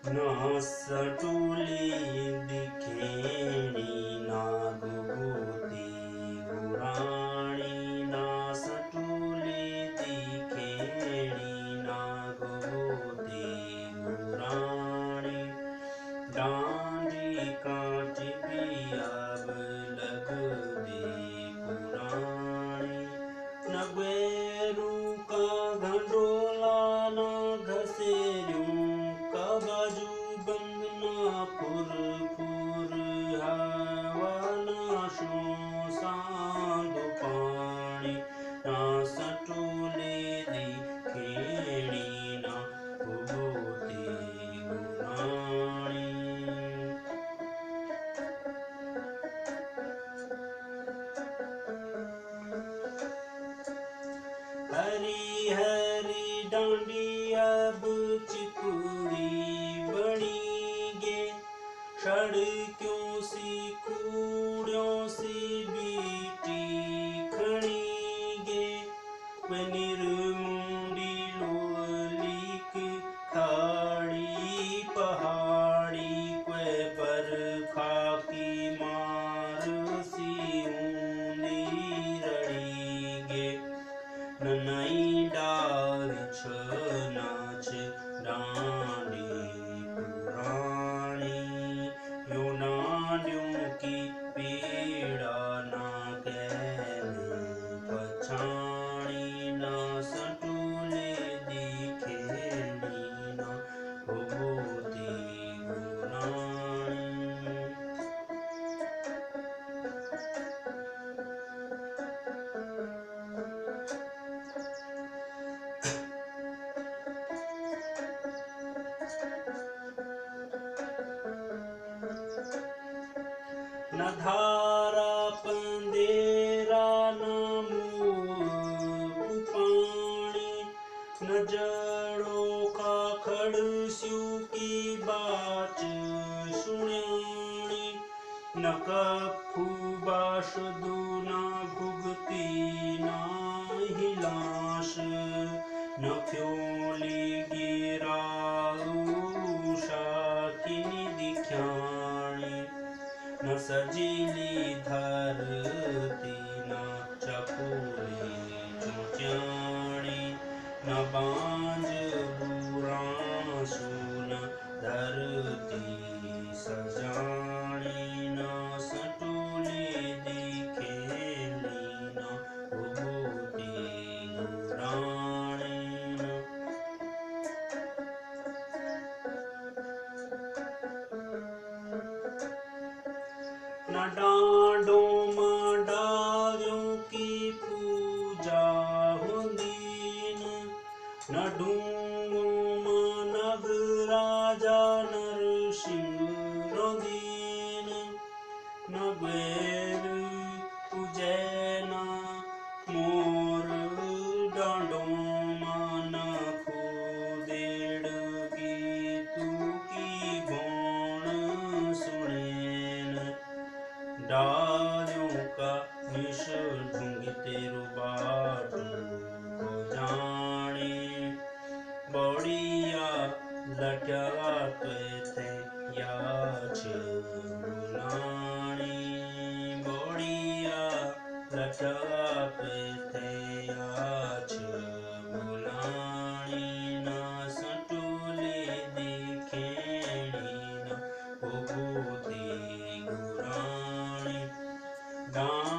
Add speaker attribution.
Speaker 1: ना सटुली दिखेणी नागभूती गुराणी ना सटुली दिखेणी नागभूती गुराणी डांडी कांच बियाब लगदी पुराणी नगवेरू का घंडोला न घसेरूं का बाजू बंद ना फुर फुर हवा ना शो सांदो पानी ना सटोले दी खेड़ी ना भूती गुराणी हरी हरी डांडी अब चिकुरी बनी गे सड़कों सी कूड़ों सी बीटी खड़ी गे वे निर्मुंडी लोलिक खाड़ी पहाड़ी क्वे बरखा की मार सी ऊंदी रड़ी गे नई डाल नाच डांडी पुराणी यो नाडियों की पीड़ा ना कहने पछाणी ना सटुले दिखेनी ना भूती गुराणी न धारा पंदेरा न मुँह पानी न जड़ों का खड़स्यू की बात सुण्याणी न कखू बाशदू न भुगती न हिलाश न फ्योली गिराऊ शाकिनी दिख्याणी न सजीली धरती न चकोरी चुचाणी न बांझ बुरासु न धरती सजाणी न सटोली दिखेली न भूती गुराणी न डांडों मां डालियों की पूजा होंदी न डूंगों मां नग राजा नरसिंह रोंदीन न ग्वेर उजैना मोर डांडों मां न खुदेड़ गीतू की गौण सुनेन डालियों का निश ढूंढ तेरू बाटू को जाने बड़िया लटका थे याच बुलानी बड़िया लटका थे याच बुलानी ना सटोले दिखेणी ना भूती गुराणी डां